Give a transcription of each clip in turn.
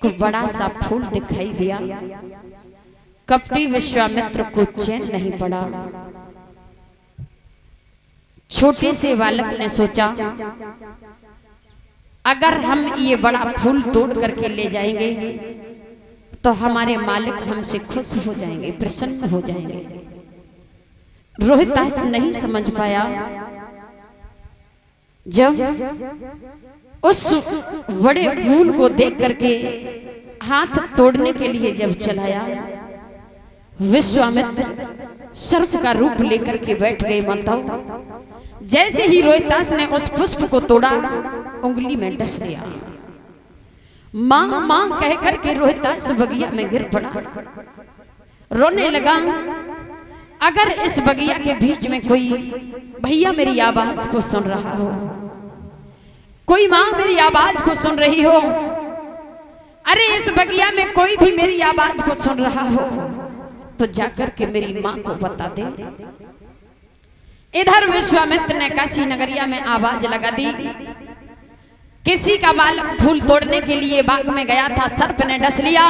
एक बड़ा सा फूल दिखाई दिया। कपटी विश्वामित्र को चैन नहीं पड़ा। छोटे से बालक ने सोचा, अगर हम ये बड़ा फूल तोड़ करके ले जाएंगे तो हमारे मालिक हमसे खुश हो जाएंगे, प्रसन्न हो जाएंगे। रोहितास नहीं समझ पाया। जब उस बड़े फूल को देख करके हाथ तोड़ने के लिए जब चलाया, विश्वामित्र सर्प का रूप लेकर के बैठ गए। माताओं, जैसे ही रोहितास ने उस पुष्प को तोड़ा, उंगली में डस लिया। मां मां कह करके रोहितास बगिया में गिर पड़ा, रोने लगा। अगर इस बगिया के बीच में कोई भैया मेरी आवाज को सुन रहा हो, कोई माँ मेरी आवाज को सुन रही हो, अरे इस बगिया में कोई भी मेरी आवाज को सुन रहा हो तो जाकर के मेरी माँ को बता दे। इधर विश्वामित्र ने काशी नगरिया में आवाज लगा दी। किसी का बालक फूल तोड़ने के लिए बाग में गया था, सर्प ने डस लिया।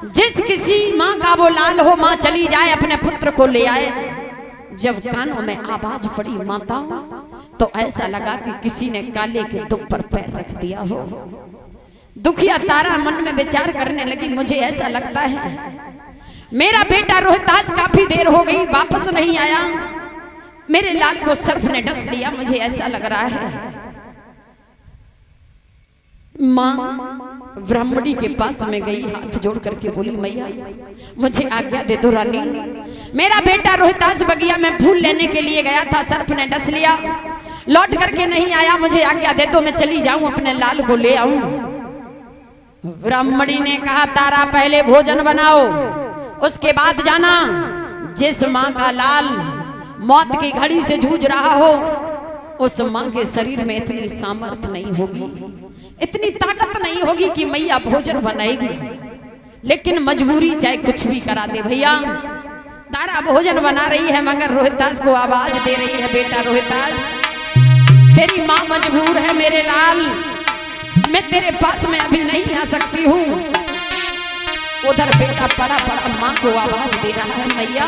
जिस किसी माँ का वो लाल हो, माँ चली जाए अपने पुत्र को ले आए। जब कानों में आवाज पड़ी माताओं, तो ऐसा लगा कि किसी ने काले के दुख पर पैर रख दिया हो। दुखिया तारा मन में विचार करने लगी, मुझे ऐसा लगता है मेरा बेटा रोहितास काफी देर हो गई वापस नहीं आया, मेरे लाल को सर्प ने डस लिया, मुझे ऐसा लग रहा है। माँ ब्राह्मणी के पास में गई, हाथ जोड़ करके बोली, मैया मुझे आज्ञा दे दो रानी, मेरा बेटा रोहितास बगिया में फूल लेने के लिए गया था, सर्प ने डस लिया, लौट करके नहीं आया, मुझे आज्ञा दे दो, मैं चली जाऊं अपने लाल को ले आऊं। ब्राह्मणी ने कहा, तारा पहले भोजन बनाओ, उसके बाद जाना। जिस माँ का लाल मौत की घड़ी से जूझ रहा हो, उस माँ के शरीर में इतनी सामर्थ्य नहीं होगी, इतनी ताकत नहीं होगी कि मैया भोजन बनाएगी, लेकिन मजबूरी चाहे कुछ भी करा दे। भैया तारा भोजन बना रही है मगर रोहितास को आवाज दे रही है, बेटा रोहितास तेरी माँ मजबूर है मेरे लाल, मैं तेरे पास में अभी नहीं आ सकती हूँ। उधर बेटा पड़ा पड़ा माँ को आवाज दे रहा है, मैया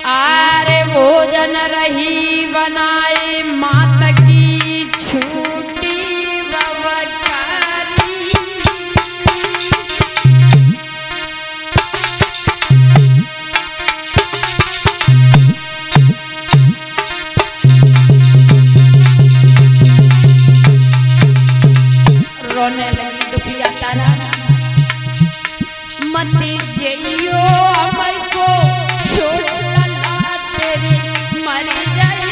आरे भोजन रही बनाए, मात की छूटी बवकारी। रोने लगी दुखिया तारा, मती जइयो अमर को छोड़ मरी जाए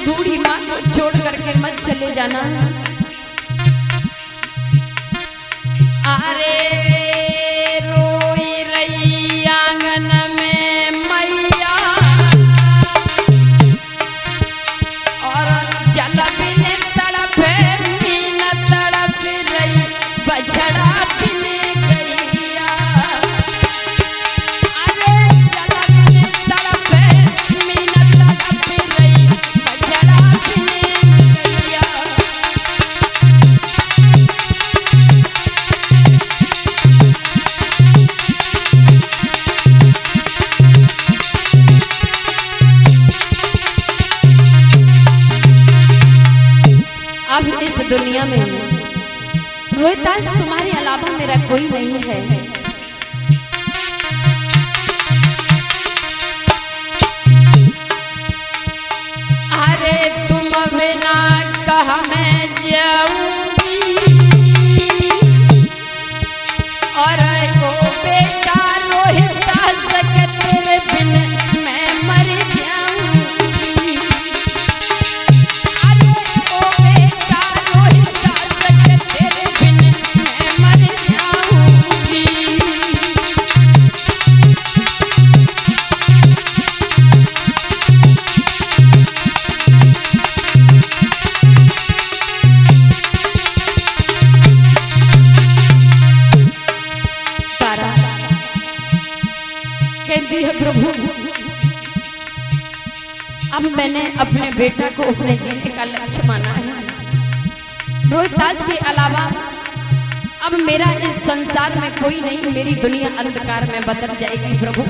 बूढ़ी माँ को छोड़ करके मत चले जाना। अरे रोई रही आंगन में मैया, और जल बिन तड़पे मीन तड़प रही, बछड़ा बिन गैया। अरे जल बिन तड़पे मीन तड़प रही, बछड़ा बिन गैया। अब इस दुनिया में रोहितास तुम्हारे अलावा मेरा कोई नहीं है। अरे तुम बिना कहा मैं जाऊंगी, और ओ बेटा रोहितास के तेरे बिन मैं मर जाऊंगी। अरे ओ मैंने अपने बेटा को अपने जीने का लक्ष्य माना है। रोहितास के अलावा अब मेरा इस संसार में कोई नहीं, मेरी दुनिया अंधकार में बदल जाएगी। प्रभु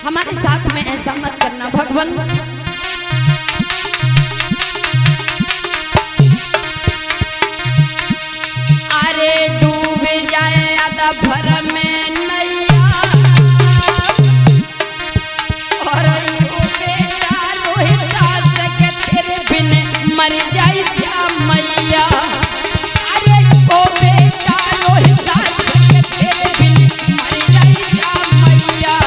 हमारे साथ में ऐसा मत करना भगवान। अरे डूब जाए आधा भर में नैया, और वो बेटा रोहितास के तेरे बिन मर जाए जा मैया। अरे वो बेटा रोहितास के तेरे बिन मर जाए जा मैया।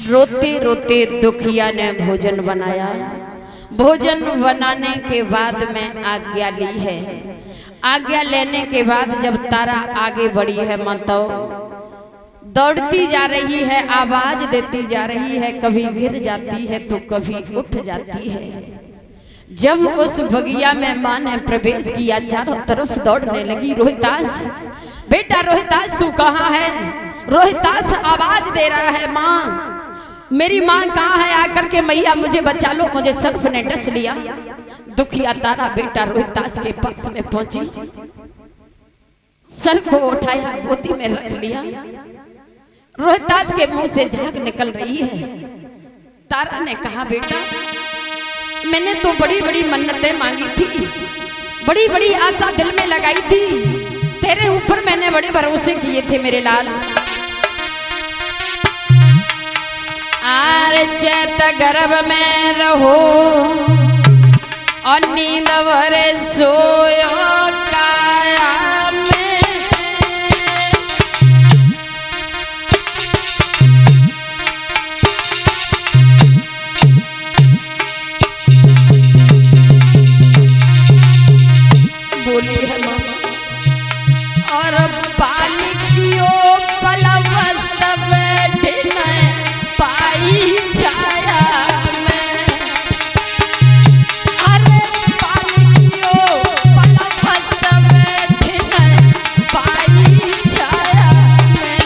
रोते रोते दुखिया ने भोजन बनाया। भोजन बनाने के बाद में आज्ञा ली है। आज्ञा लेने के बाद जब तारा आगे बढ़ी है माता, दौड़ती जा रही है, आवाज देती जा रही है, कभी गिर जाती है तो कभी उठ जाती है। जब उस बगिया में मां ने प्रवेश किया, चारों तरफ दौड़ने लगी। रोहितास बेटा रोहितास तू कहाँ है? रोहितास आवाज दे रहा है, माँ मेरी माँ कहाँ है? आकर के मैया मुझे बचा लो, मुझे सर्प ने डस लिया। दुखिया तारा बेटा रोहितास के पास में पहुंची, सर को उठाया, गोदी में रख लिया। रोहितास के मुंह से झाग निकल रही है। तारा ने कहा बेटा मैंने तो बड़ी बड़ी मन्नतें मांगी थी, बड़ी बड़ी आशा दिल में लगाई थी, तेरे ऊपर मैंने बड़े भरोसे किए थे मेरे लाल। आर चैत गर्भ में रहो और नींद भरे सोयो काया में। बोली है मामा और बालिकियों पलवस्त बैठे न पाई छाया में। अरे बालिकियों पलवस्त बैठे न पाई छाया में।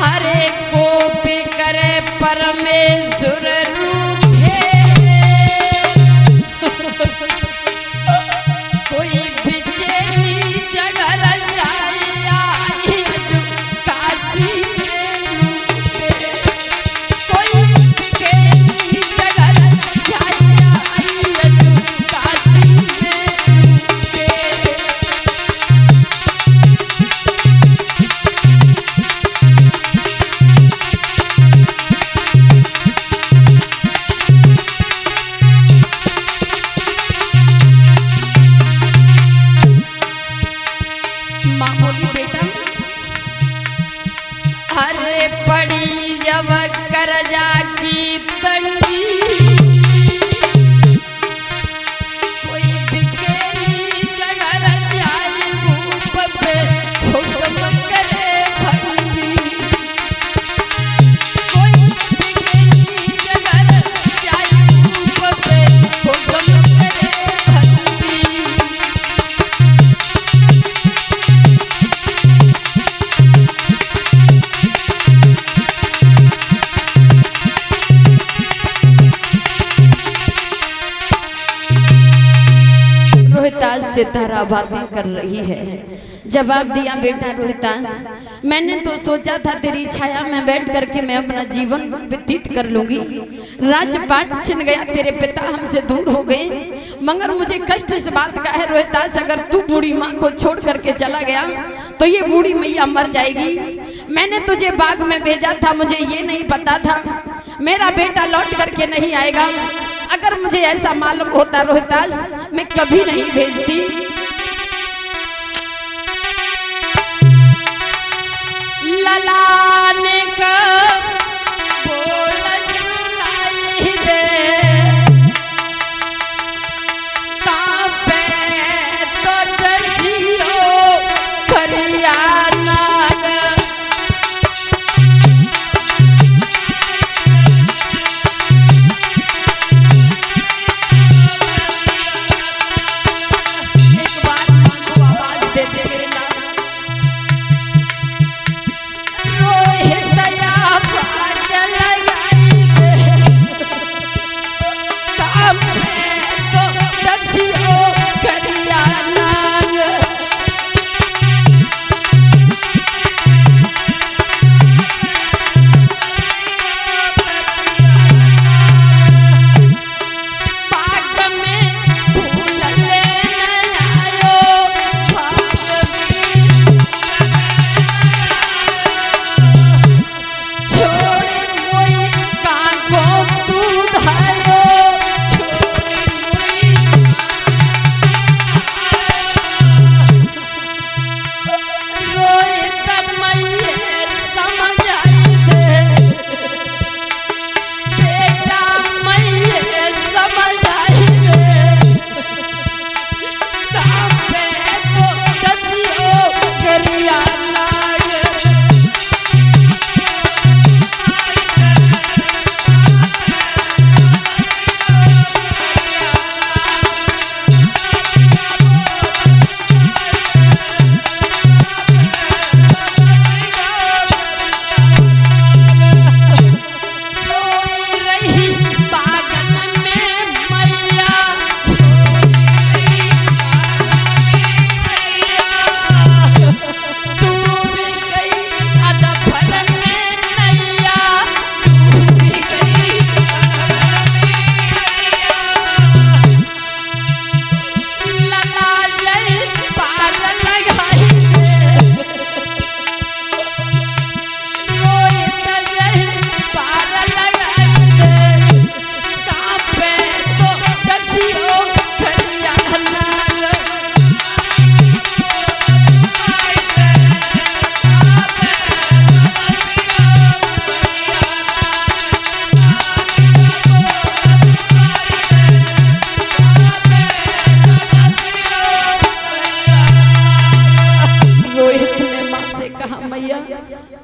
अरे कोपी करे परमेश्वर रूठे, कोई बेचैनी जगह रजाया जो काशी में लूटे। कोई बेचैनी जगह रजाया जो काशी में लूटे। मामूली बेटा अरे पड़ी जब करजा की तंगी, कोई बिकेली जगह रजाई भूप पे हुक्म करे भंगी। कोई बिकेली जगह रजाई भूप पे हुक्म करे भंगी। रोहितास से तारा बातें कर रही है। जवाब दिया बेटा रोहितास मैंने तो सोचा था तेरी छाया में बैठ करके मैं अपना जीवन व्यतीत कर लूंगी। राजपाट छिन गया, तेरे पिता हमसे दूर हो गए, मगर मुझे कष्ट इस बात का है रोहितास अगर तू बूढ़ी माँ को छोड़ करके चला गया तो ये बूढ़ी मैया मर जाएगी। मैंने तुझे बाग में भेजा था, मुझे ये नहीं पता था मेरा बेटा लौट करके नहीं आएगा। अगर मुझे ऐसा मालूम होता रोहितास मैं कभी नहीं भेजती। ललाने का बोल सुनाई दे,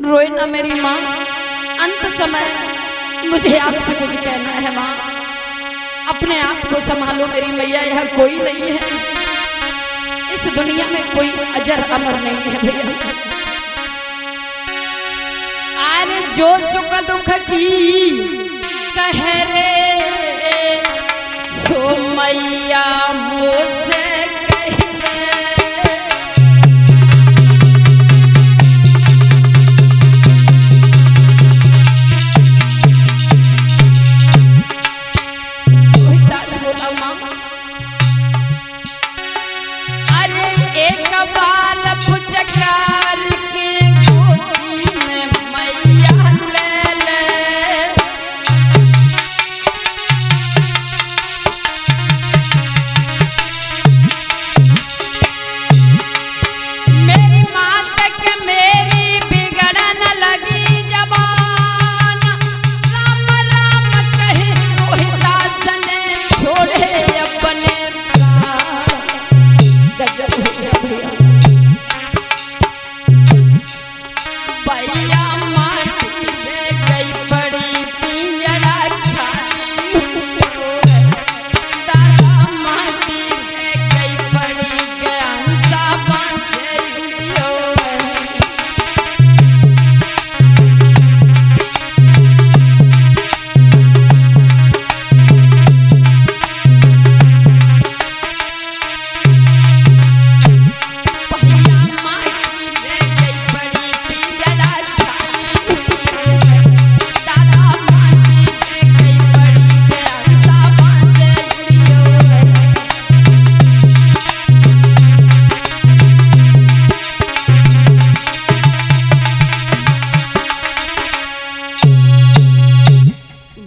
रोए ना मेरी माँ, अंत समय मुझे आपसे कुछ कहना है माँ। अपने आप को संभालो मेरी मैया, यहाँ कोई नहीं है, इस दुनिया में कोई अजर अमर नहीं है भैया। अरे जो सुख दुख की कह रे सो मैया मुझसे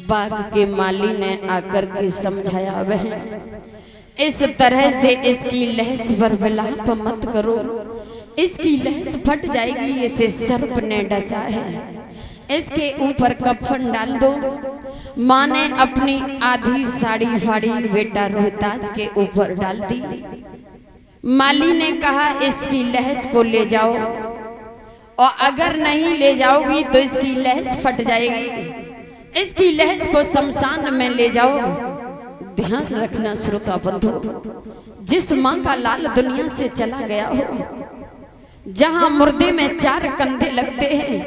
बाग के माली ने आकर के समझाया, बहन इस तरह से इसकी लहस पर विलाप मत करो, इसकी लहस फट जाएगी, इसे सर्प ने डसा है, इसके ऊपर कफन डाल दो। माँ ने अपनी आधी साड़ी फाड़ी बेटा रोहिताज के ऊपर डाल दी। माली ने कहा इसकी लहस को ले जाओ, और अगर नहीं ले जाओगी तो इसकी लहस फट जाएगी, इसकी लहस को शमशान में ले जाओ। ध्यान रखना श्रोता बंधु, जिस माँ का लाल दुनिया से चला गया हो, जहां मुर्दे में 4 कंधे लगते हैं,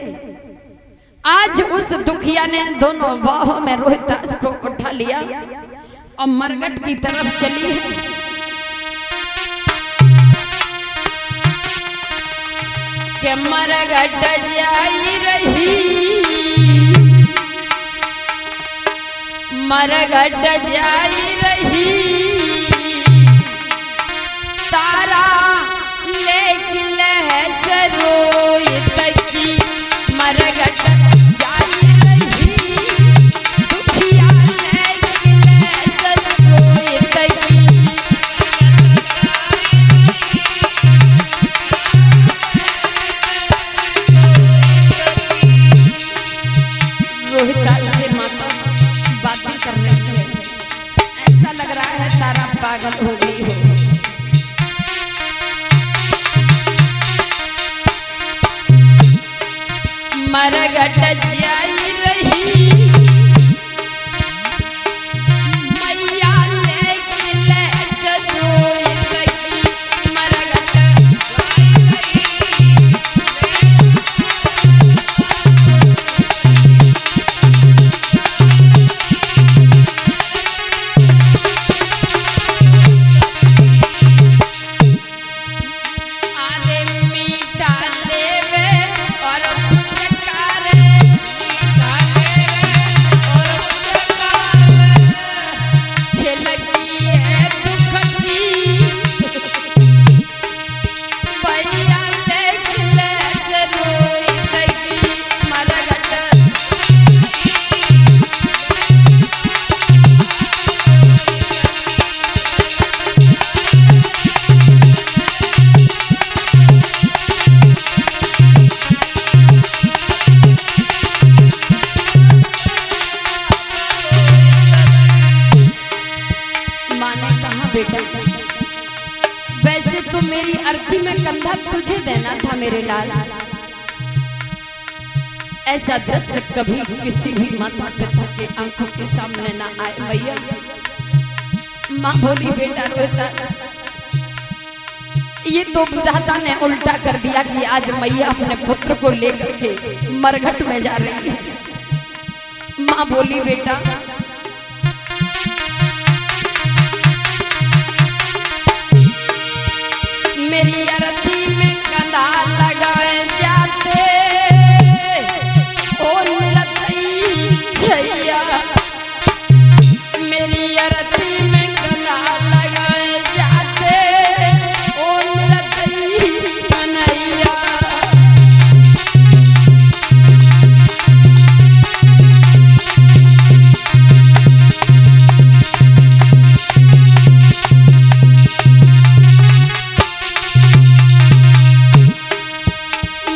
आज उस दुखिया ने दोनों बाहों में रोहितास को उठा लिया और मरघट की तरफ चली है। कि मरघट जाई रही, मरघट जाई रही, तारा लेके लहस रोहित की, मरघट जाई रही, दुखिया लेके लहस रोहित की। रोहितास से माता बातें करने से ऐसा लग रहा है तारा पागल हो गई हो। मरघट जाई रही, मैया लेके लहस रोहित की, मरघट जाई रही। बेटा, वैसे तो मेरी अर्थी में कंधा तुझे देना था मेरे लाल, ऐसा दृश्य कभी किसी भी माता पिता के आंखों के सामने ना आए भैया। माँ बोली बेटा रोहितास, ये तो विधाता ने उल्टा कर दिया कि आज मैया अपने पुत्र को लेकर के मरघट में जा रही है। माँ बोली बेटा मेरी अरथी में कंधा लगाए जाते और निरतई छैया, मेरी अरथी में कंधा लगाए जाते और निरतई कन्हैया।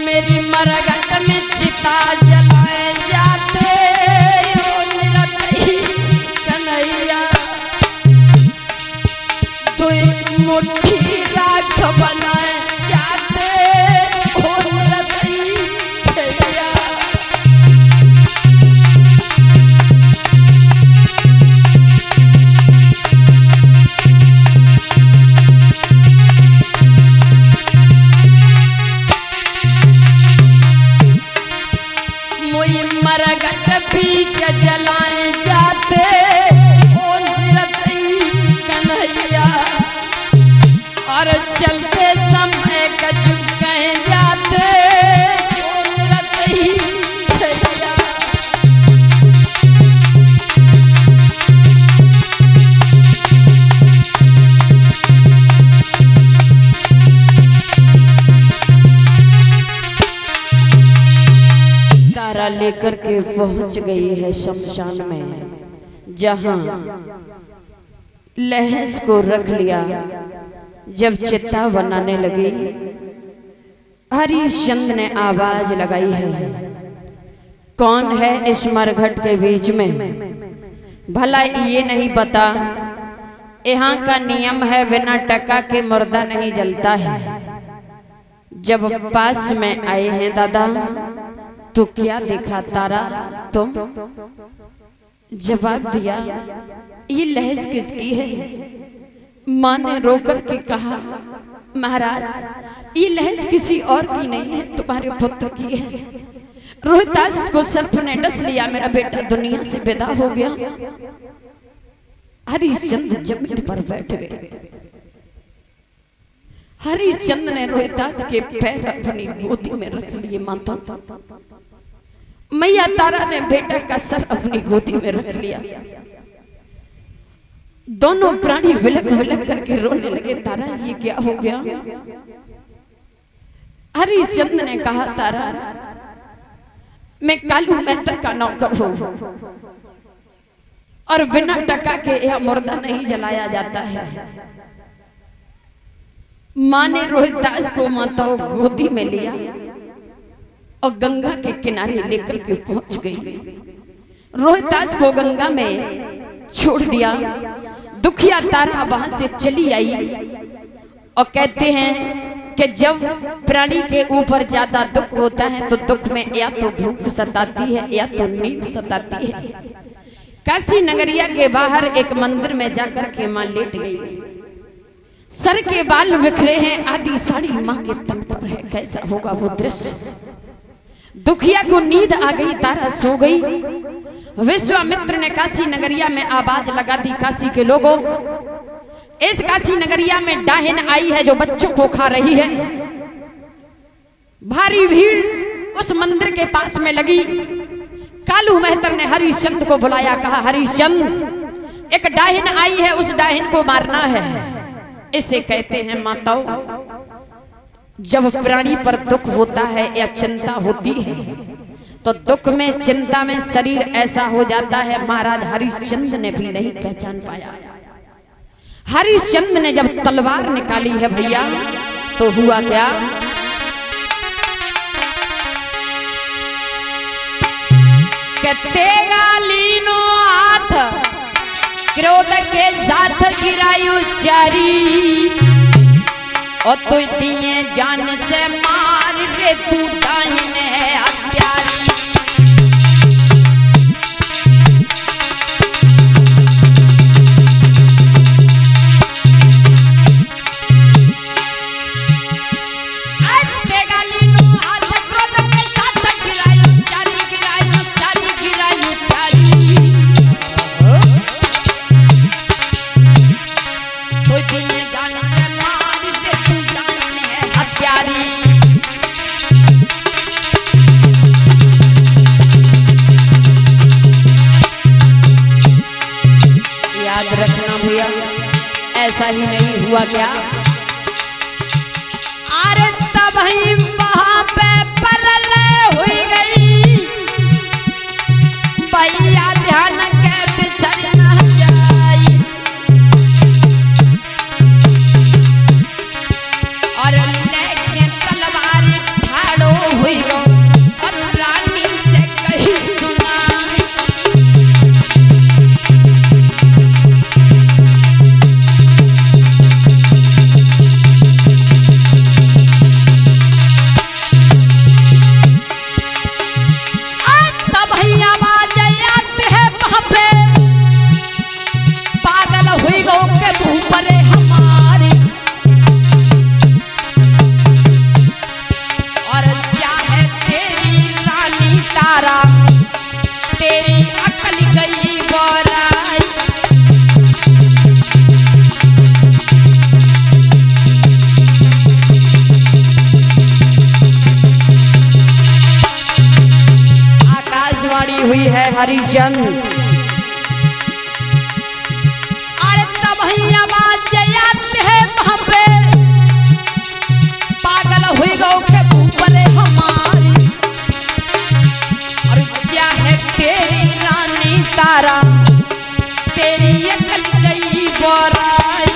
मेरी मरघट में चिता जलाए जाते ओ निरतई कन्हैया, तो एक मुट्ठी राख बनाए जाते ओ निरतई छैया। मरघट बीच जलाए जाते ओ निरतई कन्हैया, और चलते समय कछु कह जाते ओ निरतई छैया। तारा लेकर के पहुंच गई है शमशान में, जहां लहस को रख लिया। जब चिता बनाने लगी, हरिश्चंद्र ने आवाज लगाई है, कौन है इस मरघट के बीच में? भला ये नहीं पता यहाँ का नियम है बिना टका के मुर्दा नहीं जलता है। जब पास में आए हैं दादा तो क्या देखा तारा तुम? जवाब दिया, ये लहस किसकी है? माँ ने रोकर के कहा, महाराज ये लहस किसी और की नहीं है, तुम्हारे पुत्र की है। रोहितास को सर्प ने डस लिया, मेरा बेटा दुनिया से विदा हो गया। हरिश्चंद्र जमीन पर बैठ गए। हरिश्चंद्र ने रोहितास के पैर अपनी गोदी में रख लिए। माता मैया तारा ने बेटा का सर अपनी गोदी में रख लिया। दोनों प्राणी विलक विलक करके रोने लगे। तारा ये क्या हो गया? हरिश्चंद्र ने कहा, तारा मैं कालू मेहतर का नौकर हूं और बिना टका के यह मुर्दा नहीं जलाया जाता है। माँ ने रोहितास को माताओं गोदी में लिया और गंगा के किनारे लेकर के पहुंच गई। रोहितास को गंगा में छोड़ दिया। दुखिया तारा वहां से चली आई और कहते हैं कि जब प्राणी के ऊपर ज्यादा दुख होता है तो दुख में या तो भूख सताती है या तो नींद सताती है। काशी नगरिया के बाहर एक मंदिर में जाकर के मां लेट गई। सर के बाल बिखरे हैं, आधी साड़ी मां के तन पर है। कैसा होगा वो दृश्य? दुखिया को नींद आ गई, तारा सो गई। विश्वामित्र ने काशी नगरिया में आवाज लगा दी, काशी के लोगों, इस काशी नगरिया में डाहिन आई है जो बच्चों को खा रही है। भारी भीड़ उस मंदिर के पास में लगी। कालू मेहतर ने हरिश्चंद्र को बुलाया, कहा, हरिश्चंद्र एक डाहिन आई है, उस डाहिन को मारना है। इसे कहते हैं माताओं, जब प्राणी पर दुख होता है या चिंता होती है तो दुख में चिंता में शरीर ऐसा हो जाता है। महाराज हरिश्चंद्र ने भी नहीं पहचान पाया। हरिश्चंद्र ने जब तलवार निकाली है भैया तो हुआ क्या? कहतेगा लीनो हाथ क्रोध के साथ गिरायु चारी और तू दिए जान से मार रे तू डाहिन है हत्यारी। हुआ क्या? अरे तब ही वहां पे परल हुई गई, भैया ध्यान के बिसर न जाई। और लेके तलवार ठाड़ो हुई गो और रानी से कही सुनाई। तब भैया आवाज आते है वहां पे, पागल हुई गो के मुंह पर हमारे। और चाहे तेरी रानी तारा, तेरी अकल गई बोराई। आकाशवाणी हुई है हरिचंद। अरे तब ही आवाज आते है वहां पे, पागल हुई गो के मुंह पर हमारी। और चाहे तेरी रानी तारा, तेरी अकल गई बोराई।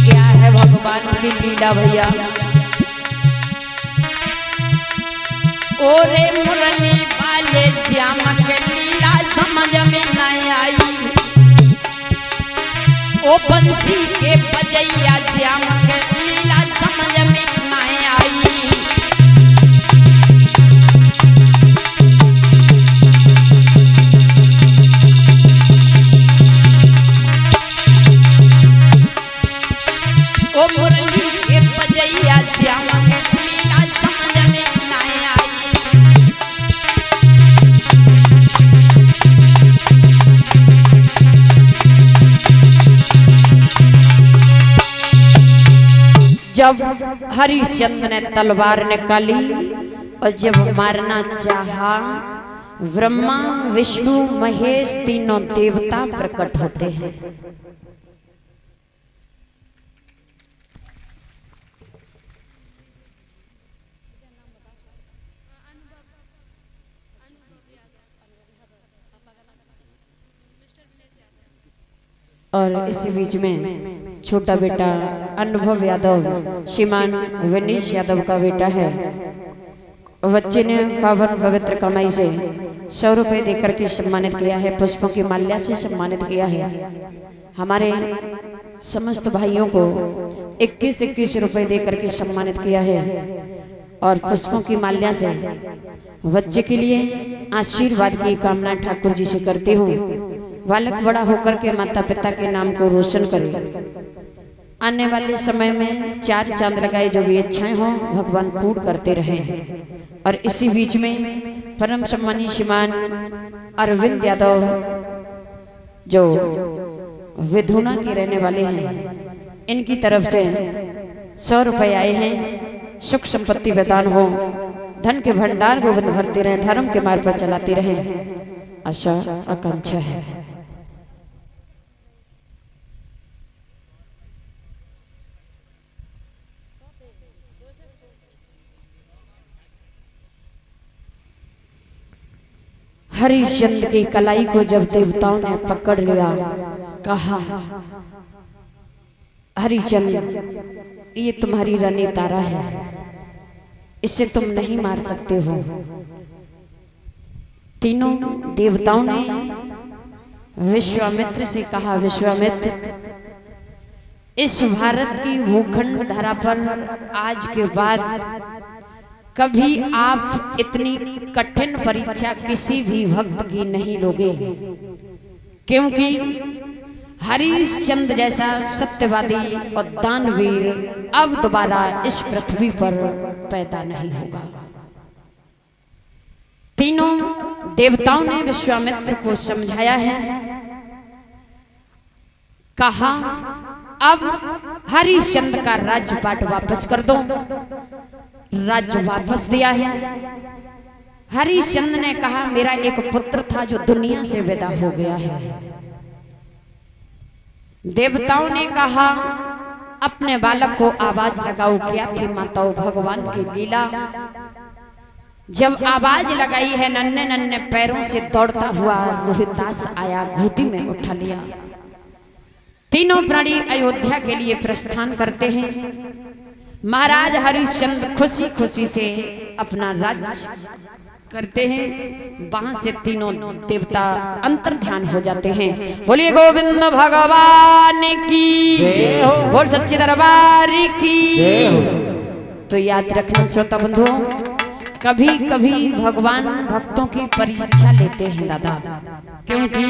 क्या है भगवान की लीला भैया। ओरे मुरली वाले श्याम के लीला समझ में न आई। ओ बंसी के बजैया श्याम के लीला समझ में न आई। ओ मुरली के बजैया श्याम के लीला समझ में न आई। जब हरिश्चंद्र ने तलवार निकाली और जब मारना चाहा, ब्रह्मा विष्णु महेश तीनों देवता प्रकट होते हैं। और इसी बीच में छोटा बेटा अनुभव यादव, श्रीमान विनीश यादव का बेटा है। बच्चे ने पावन पवित्र कमाई से 100 रुपये देकर के सम्मानित किया है, पुष्पों की माल्या से सम्मानित किया है। हमारे समस्त भाइयों को 21-21 रुपये देकर के सम्मानित किया है। और पुष्पों की माल्या से बच्चे के लिए आशीर्वाद की कामना ठाकुर जी से करती हूँ। बालक बड़ा होकर के माता पिता के नाम को रोशन करे। आने वाले समय में 4 चांद लगाए जो भी इच्छाएं हों भगवान पूर्ण करते रहें। और इसी बीच में परम सम्मानी श्रीमान अरविंद यादव जो विधुना के रहने वाले हैं, इनकी तरफ से 100 रुपये आए हैं। सुख संपत्ति प्रदान हो, धन के भंडार गोविंद भरते रहें, धर्म के मार्ग पर चलाते रहें, आशा आकांक्षा है। हरिश्चंद्र की कलाई को जब देवताओं ने पकड़ लिया, कहा हरिश्चंद्र ये तुम्हारी रानी तारा है, इसे तुम नहीं मार सकते हो। तीनों देवताओं ने विश्वामित्र से कहा, विश्वामित्र इस भारत की भूखंड धरा पर आज के बाद कभी आप इतनी कठिन परीक्षा किसी भी भक्त की नहीं लोगे, क्योंकि हरिश्चंद्र जैसा सत्यवादी और दानवीर अब दोबारा इस पृथ्वी पर पैदा नहीं होगा। तीनों देवताओं ने विश्वामित्र को समझाया है, कहा अब हरिश्चंद्र का राज्यपाट वापस कर दो। राज्य वापस दिया है। हरिश्चंद्र ने कहा मेरा एक पुत्र था जो दुनिया से विदा हो गया है। देवताओं ने कहा अपने बालक को आवाज लगाओ। क्या थी माताओं भगवान की लीला। जब आवाज लगाई है नन्हे नन्हे पैरों से दौड़ता हुआ रोहितास आया, गोदी में उठा लिया। तीनों प्राणी अयोध्या के लिए प्रस्थान करते हैं। महाराज हरिश्चंद्र खुशी खुशी से अपना राज्य करते हैं। वहां से तीनों देवता अंतर ध्यान हो जाते हैं। बोलिए गोविंद भगवान की जय हो, बोल सच्चे दरबार की जय हो। तो याद रखना श्रोता बंधुओं, कभी कभी भगवान भक्तों की परीक्षा लेते हैं दादा, क्योंकि